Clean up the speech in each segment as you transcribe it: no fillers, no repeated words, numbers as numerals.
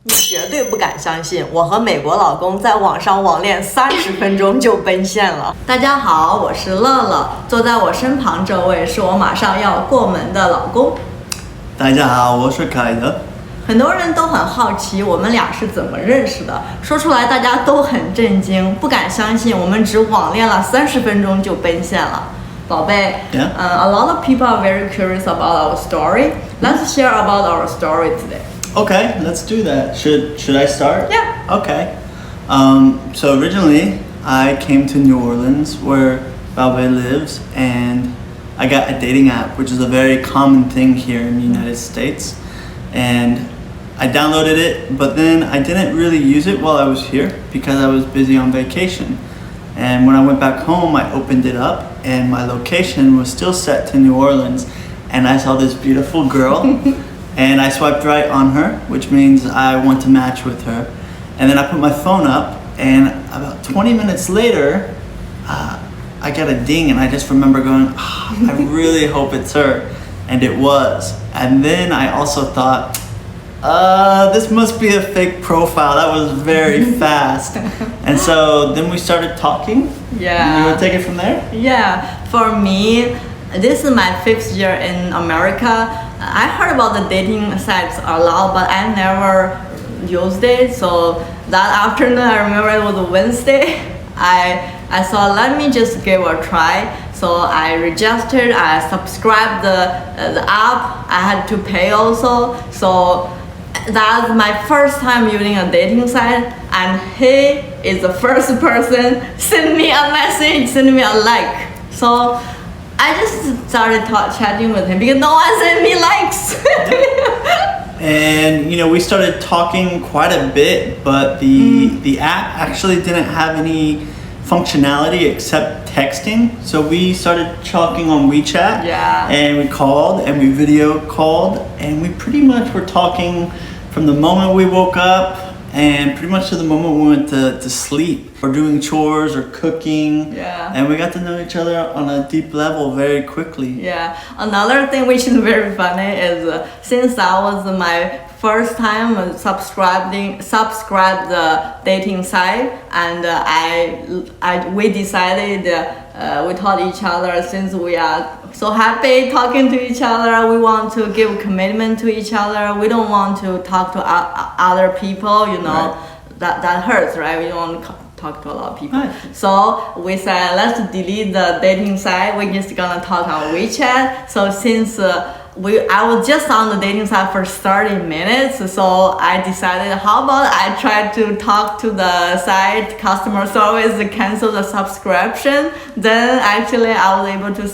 你绝对不敢相信，我和美国老公在网上网恋30分钟就奔现了。大家好，我是乐乐，坐在我身旁这位是我马上要过门的老公。大家好，我是凯德。很多人都很好奇我们俩是怎么认识的，说出来大家都很震惊，不敢相信我们只网恋了30分钟就奔现了。宝贝 a lot of people are very curious about our story. Let's share about our story today. Okay, let's do that. Should I start? Yeah. Okay. So originally, I came to New Orleans, where Balbe lives, and I got a dating app, which is a very common thing here in the United States. And I downloaded it, but then I didn't really use it while I was here because I was busy on vacation. And when I went back home, I opened it up, and my location was still set to New Orleans. And I saw this beautiful girl, and I swiped right on her, which means I want to match with her. And then I put my phone up, and about 20 minutes later, I got a ding, and I just remember going, I really hope it's her. And it was. And then I also thought, this must be a fake profile. That was very fast. And so then we started talking. Yeah. You want to take it from there? Yeah. For me, this is my 5th year in America. I heard about the dating sites a lot, but I never used it. So that afternoon, I remember it was a Wednesday. I thought, let me just give a try. So I registered, I subscribed the app. I had to pay also. So that's my first time using a dating site, and he is the first person send me a message, send me a like. So I just started chatting with him because no one sent me likes. And we started talking quite a bit, but the app actually didn't have any functionality except texting. So we started talking on WeChat. Yeah. And we called and we video called, and we pretty much were talking from the moment we woke up and pretty much to the moment we went to sleep, or doing chores or cooking. Yeah. And we got to know each other on a deep level very quickly. Yeah. Another thing which is very funny is since that was my first time subscribe the dating site, and we decided we taught each other, since we are so happy talking to each other, we want to give commitment to each other. We don't want to talk to other people, Right. that hurts, right? We don't want to talk to a lot of people. Right. So we said, let's delete the dating site. We're just gonna talk on WeChat. So since I was just on the dating site for 30 minutes, so I decided, how about I try to talk to the site customer service to cancel the subscription. Then actually I was able to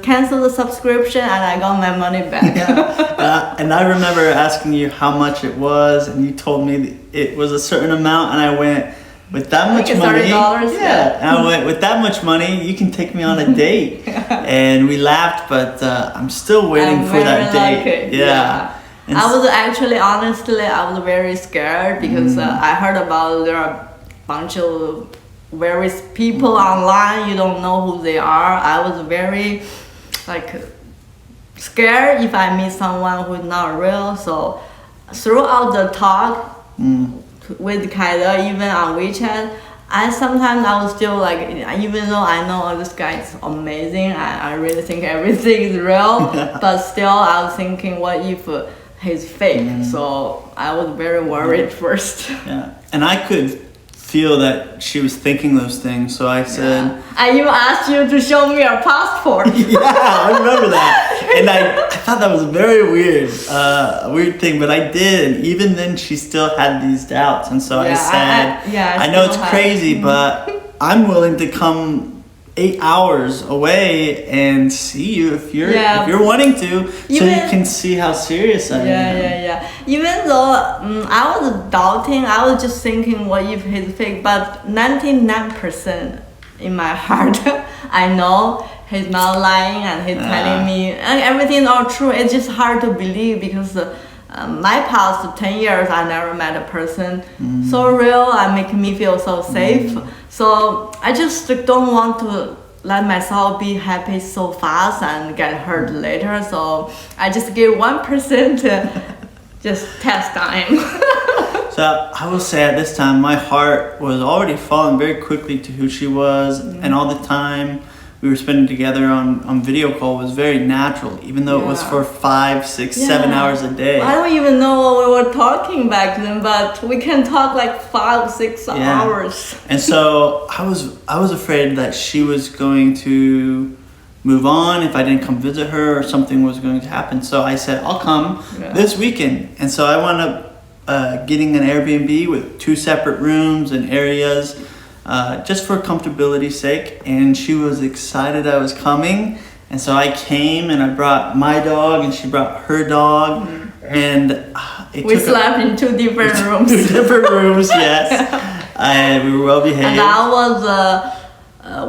cancel the subscription, and I got my money back. Yeah. And I remember asking you how much it was, and you told me it was a certain amount, and I went, with that much money, $30, yeah. And I went, with that much money, you can take me on a date. And we laughed, but I'm still waiting for that date. Yeah. I was actually, honestly, I was very scared because I heard about there are a bunch of various people online. You don't know who they are. I was very scared if I meet someone who's not real. So throughout the talk, with凯德, even on WeChat, sometimes I was still even though I know this guy is amazing, I really think everything is real, but still I was thinking, what if he's fake? So I was very worried first. Yeah, and I could feel that she was thinking those things, so I said... Yeah. I even asked you to show me your passport. Yeah, I remember that. And I thought that was a very weird thing, but I did, and even then she still had these doubts, and so I said, I know it's crazy, but I'm willing to come 8 hours away and see you if you're wanting to, so you can see how serious I am. Yeah. Even though I was doubting, I was just thinking, what if he's fake? But 99% in my heart, I know he's not lying, and he's telling me everything is all true. It's just hard to believe because my past 10 years, I never met a person so real and making me feel so safe. So I just don't want to let myself be happy so fast and get hurt later. So I just give 1% just test time. So I will say at this time, my heart was already falling very quickly to who she was, and all the time we were spending together on video call was very natural, even though it was for 5, 6, 7 hours a day. I don't even know what we were talking back then, but we can talk like 5, 6 hours. And so I was afraid that she was going to move on if I didn't come visit her, or something was going to happen. So I said, I'll come this weekend. And so I wound up getting an Airbnb with 2 separate rooms and areas, just for comfortability's sake. And she was excited I was coming. And so I came and I brought my dog and she brought her dog. And we slept in 2 different rooms. 2 different rooms, yes. We were well behaved. And that was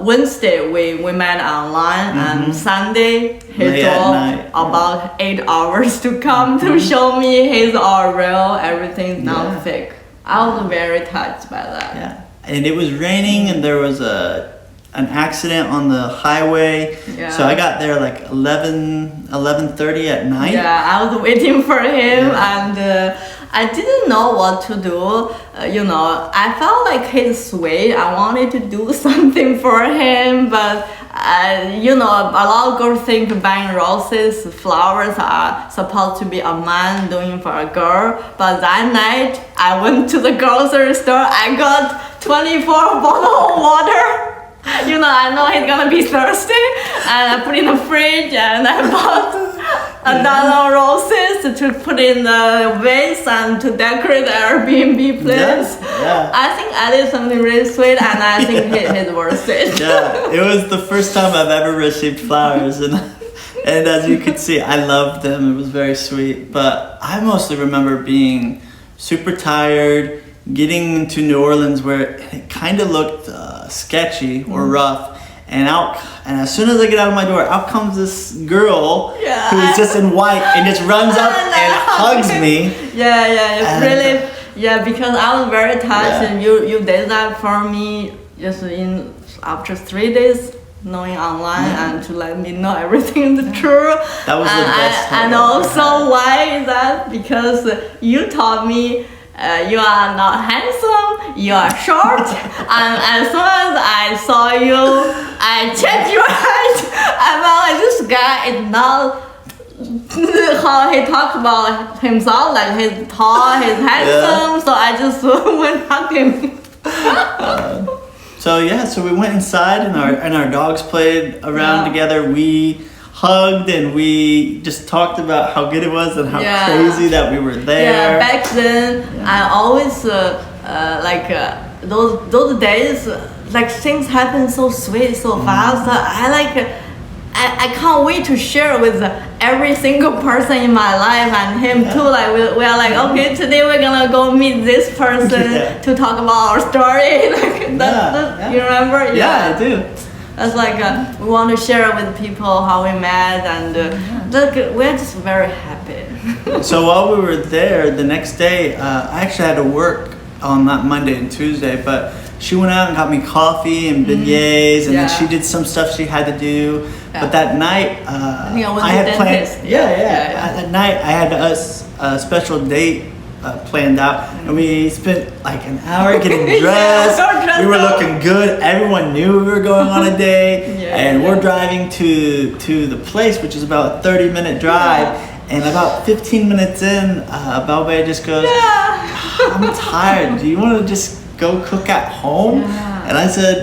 Wednesday we met online, and Sunday he took about 8 hours to come to show me he's all real, everything's not fake. I was very touched by that. Yeah, and it was raining and there was an accident on the highway. So I got there like 11:30 at night. Yeah, I was waiting for him and I didn't know what to do. I felt like he's sweet. I wanted to do something for him, but a lot of girls think buying roses, flowers are supposed to be a man doing for a girl. But that night, I went to the grocery store. I got 24 bottles of water. I know he's gonna be thirsty, and I put in the fridge, and I bought a dozen roses to put in the vase and to decorate the Airbnb place. I think I did something really sweet, and I think he's worth it. It was the first time I've ever received flowers, and as you could see, I loved them. It was very sweet, but I mostly remember being super tired, getting to New Orleans where it kind of looked sketchy or rough, and as soon as I get out of my door, out comes this girl who's just in white and just runs up and hugs me. Because I was very touched, and you did that for me just after 3 days knowing online and to let me know everything is true. That was the best time. And also, why is that? Because you taught me you are not handsome, you are short, and as soon as I saw you, I checked your height. I felt like this guy is not how he talked about himself, like he's tall, he's handsome, so I just went hug him. So we went inside and our dogs played around together. We hugged and we just talked about how good it was and how crazy that we were there. Back then I always those days, like things happen so sweet, so fast. I can't wait to share with every single person in my life, and him too. Like we are like, okay, today we're gonna go meet this person to talk about our story. You remember? Yeah, I do. That's like we want to share with people how we met, and we're just very happy. So while we were there, the next day, I actually had to work on that Monday and Tuesday, but she went out and got me coffee and beignets, and then she did some stuff she had to do. But that night, I had planned. That night, I had a special date planned out, and we spent like an hour getting dressed. We were looking good. Everyone knew we were going on a date, and we're driving to the place, which is about a 30-minute drive. And about 15 minutes in, Balbe just goes, "I'm tired. Do you want to just go cook at home?" And I said,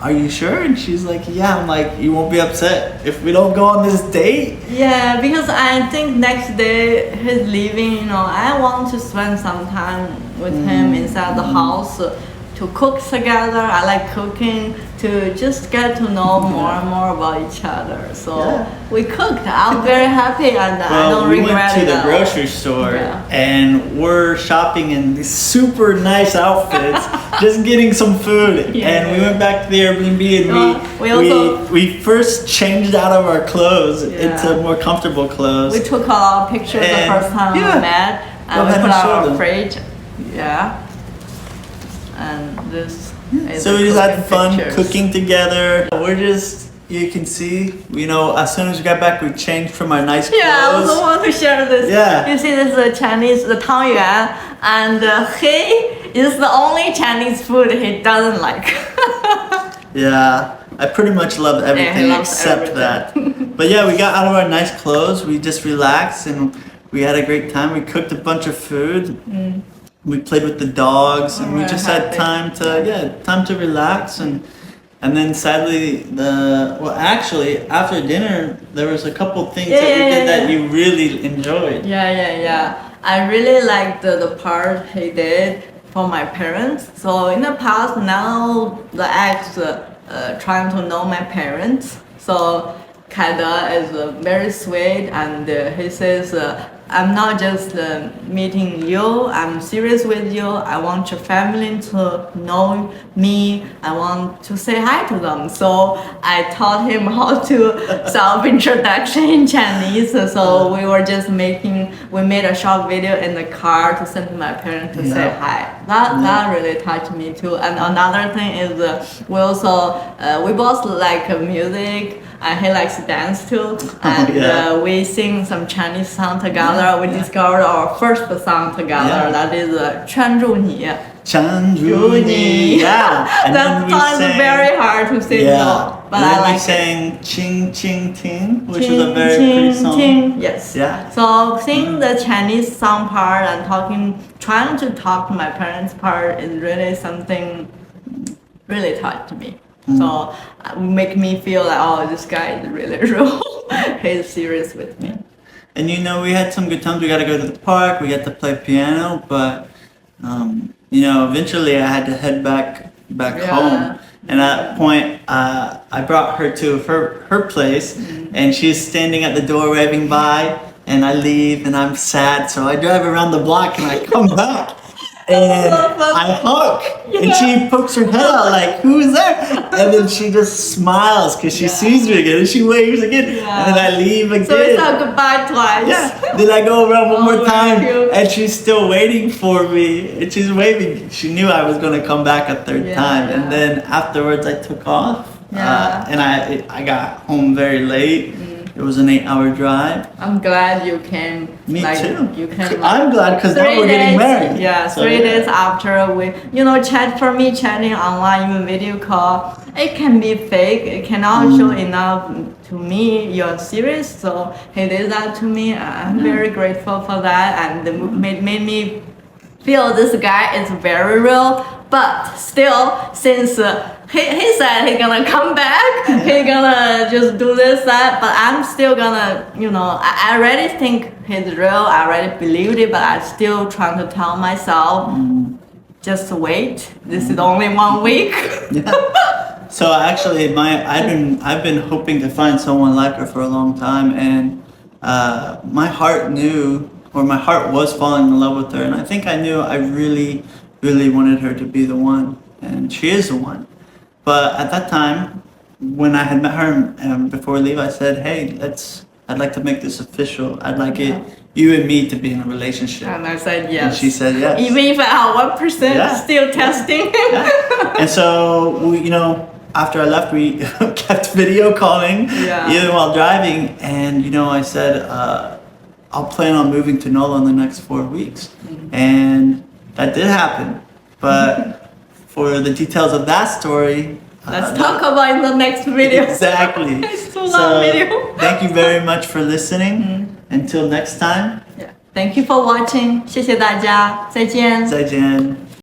"Are you sure?" And she's like, "Yeah." I'm like, "You won't be upset if we don't go on this date?" Yeah, because I think next day he's leaving. I want to spend some time with him inside the house to cook together. I like cooking, to just get to know more and more about each other. So we cooked. I'm very happy, and I don't regret it. We went to the grocery store and we're shopping in these super nice outfits, just getting some food. And we went back to the Airbnb and we first changed out of our clothes into more comfortable clothes. We took a lot of pictures the first time we met, and we put out our fridge. And this. So we just had fun cooking together. We're just you can see, as soon as we got back, we changed from our nice clothes. Yeah, I also want to share this. Yeah. You see this Chinese, the 汤圆, and he is the only Chinese food he doesn't like. Yeah, I pretty much love everything except everything. that. But yeah, we got out of our nice clothes, we just relaxed and we had a great time. We cooked a bunch of food. We played with the dogs and we just had time to relax and then sadly actually after dinner there was a couple things that we did that you really enjoyed. Yeah. I really liked the part he did for my parents. So in the past, now the ex trying to know my parents. So凯德is very sweet and he says, I'm not just meeting you, I'm serious with you. I want your family to know me. I want to say hi to them. So I taught him how to self-introduction in Chinese. So we made a short video in the car to send to my parents to say hi. That really touched me too. And another thing is we both like music. And he likes to dance too, and we sing some Chinese song together. We discovered our first song together, that is 圈住你. 圈住你. Yeah. That song is very hard to sing, but I like it. We sang Ching Ching Ting, which is a very pretty song. Ting. Yes. Yeah. So sing the Chinese song part and trying to talk to my parents part is really something really touched me. So make me feel like, this guy is really real. He's serious with me. And we had some good times. We got to go to the park. We got to play piano. But, eventually I had to head back home. And at that point, I brought her to her place. And she's standing at the door waving bye. And I leave and I'm sad. So I drive around the block and I come back. And I honk, and she pokes her head out like, who's there? And then she just smiles because she sees me again, and she waves again, and then I leave again. So it's a goodbye twice. Yeah. Then I go around one more time, and she's still waiting for me, and she's waving. She knew I was going to come back a third time, and then afterwards I took off, and I got home very late. It was an 8-hour drive. I'm glad you came. Me too. You came. I'm glad because now we're getting married. Yeah, 3 days after we, chatting online, even video call, it can be fake. It cannot show enough to me you're serious. So he did that to me. I'm very grateful for that, and it made me feel this guy is very real. But still, since he said he's gonna come back, he's gonna just do this, that, but I'm still gonna, I already think he's real, I already believed it, but I'm still trying to tell myself, just wait, this is only 1 week. Yeah. So actually, I've been hoping to find someone like her for a long time, and my heart was falling in love with her, and I think I knew I really wanted her to be the one, and she is the one. But at that time, when I had met her and before we leave, I said, hey, I'd like to make this official. I'd like you and me to be in a relationship. And I said yes. And she said yes. Even if I have 1% still testing. And so, after I left, we kept video calling, even while driving. And, I said, I'll plan on moving to NOLA in the next 4 weeks. And that did happen, but for the details of that story, let's talk about in the next video. Exactly. It's too long video. Thank you very much for listening. Until next time. Thank you for watching. 谢谢大家，再见。再见。